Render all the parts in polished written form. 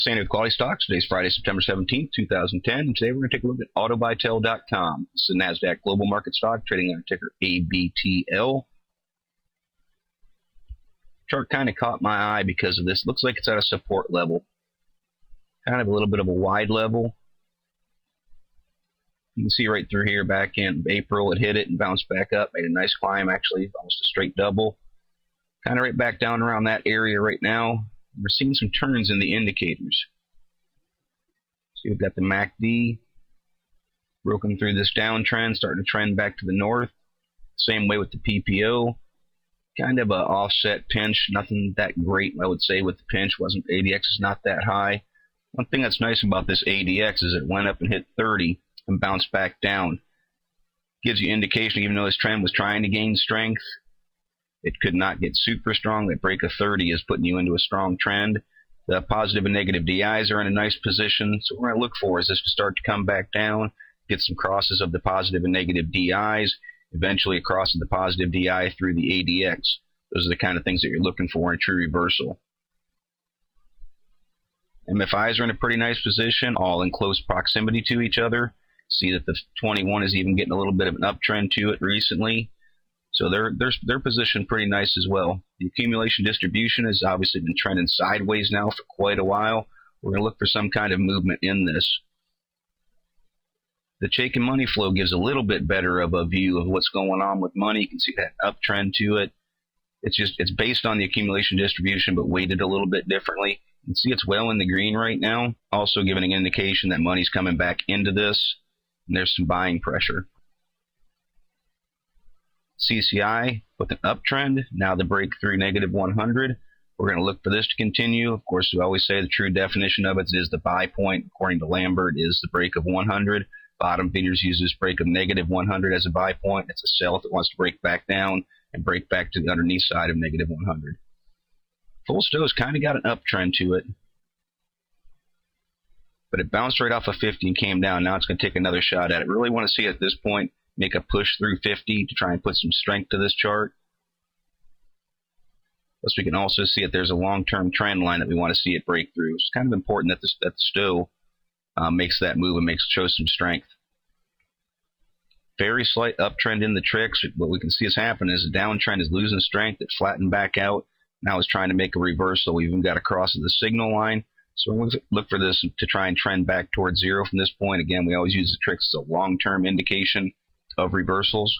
This is Andy with Quality Stocks. Today's Friday, September 17th, 2010. And today we're going to take a look at ABTL.com. This is a NASDAQ global market stock trading under ticker ABTL. Chart kind of caught my eye because of this. Looks like it's at a support level. Kind of a little bit of a wide level. You can see right through here back in April, it hit it and bounced back up. Made a nice climb, actually, almost a straight double. Kind of right back down around that area right now. We're seeing some turns in the indicators. So we've got the MACD broken through this downtrend, starting to trend back to the north. Same way with the PPO. Kind of a offset pinch, nothing that great, I would say, with the pinch. ADX is not that high. One thing that's nice about this ADX is it went up and hit 30 and bounced back down. Gives you indication, even though this trend was trying to gain strength, it could not get super strong. That break of 30 is putting you into a strong trend. The positive and negative DIs are in a nice position. So what we're going to look for is this to start to come back down, get some crosses of the positive and negative DIs, eventually a cross of the positive DI through the ADX. Those are the kind of things that you're looking for in true reversal. MFIs are in a pretty nice position, all in close proximity to each other. See that the 21 is even getting a little bit of an uptrend to it recently. So they're positioned pretty nice as well. The accumulation distribution has obviously been trending sideways now for quite a while. We're going to look for some kind of movement in this. The Chaikin money flow gives a little bit better of a view of what's going on with money. You can see that uptrend to it. It's based on the accumulation distribution, but weighted a little bit differently. You can see it's well in the green right now, also giving an indication that money's coming back into this, and there's some buying pressure. CCI with an uptrend, now the breakthrough negative 100. We're going to look for this to continue. Of course, we always say the true definition of it is the buy point, according to Lambert, is the break of 100. Bottom feeders use this break of negative 100 as a buy point. It's a sell if it wants to break back down and break back to the underneath side of negative 100. Full Sto's kind of got an uptrend to it, but it bounced right off of 50 and came down. Now it's going to take another shot at it. Really want to see at this point make a push through 50 to try and put some strength to this chart. Plus, we can also see that there's a long-term trend line that we want to see it break through. It's kind of important that the Sto makes that move and shows some strength. Very slight uptrend in the tricks. What we can see has happened is the downtrend is losing strength. It flattened back out. Now it's trying to make a reversal. We even got a cross of the signal line. So we're going to look for this to try and trend back towards zero from this point. Again, we always use the tricks as a long-term indication of reversals.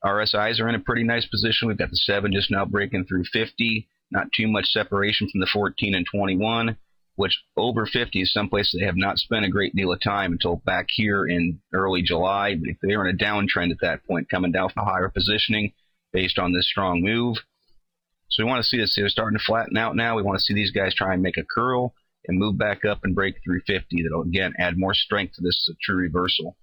RSIs are in a pretty nice position. We've got the 7 just now breaking through 50. Not too much separation from the 14 and 21, which over 50 is someplace they have not spent a great deal of time until back here in early July. But they were in a downtrend at that point, coming down from a higher positioning based on this strong move. So we want to see this. They're starting to flatten out now. We want to see these guys try and make a curl and move back up and break through 50. That'll, again, add more strength to this true reversal.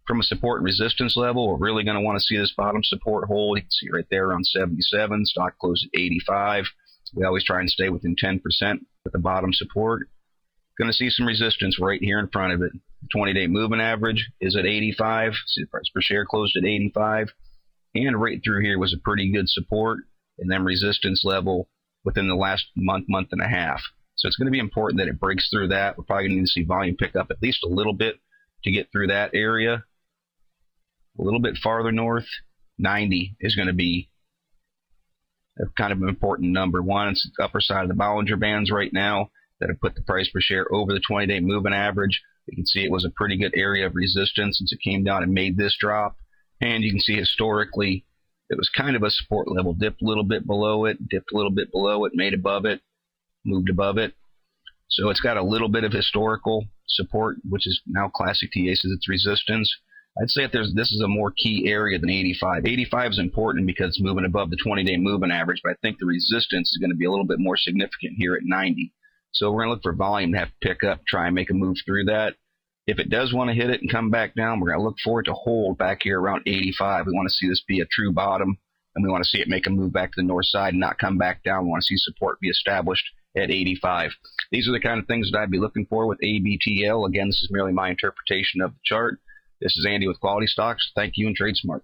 From a support and resistance level, we're really going to want to see this bottom support hold. You can see right there around 77. Stock closed at 85. We always try and stay within 10% with the bottom support. Going to see some resistance right here in front of it. The 20-day moving average is at 85. See the price per share closed at 85. And right through here was a pretty good support, and then resistance level within the last month and a half. So it's going to be important that it breaks through that. We're probably going to need to see volume pick up at least a little bit to get through that area. A little bit farther north, 90 is going to be a kind of an important number. One, it's the upper side of the Bollinger Bands right now that have put the price per share over the 20-day moving average. You can see it was a pretty good area of resistance since it came down and made this drop. And you can see historically it was kind of a support level. Dipped a little bit below it, dipped a little bit below it, made above it, moved above it. So it's got a little bit of historical support, which is now classic TA says it's resistance. I'd say if this is a more key area than 85. 85 is important because it's moving above the 20-day moving average, but I think the resistance is going to be a little bit more significant here at 90. So we're going to look for volume to have to pick up, try and make a move through that. If it does want to hit it and come back down, we're going to look for it to hold back here around 85. We want to see this be a true bottom, and we want to see it make a move back to the north side and not come back down. We want to see support be established at 85. These are the kind of things that I'd be looking for with ABTL. Again, this is merely my interpretation of the chart. This is Andy with Quality Stocks. Thank you and trade smart.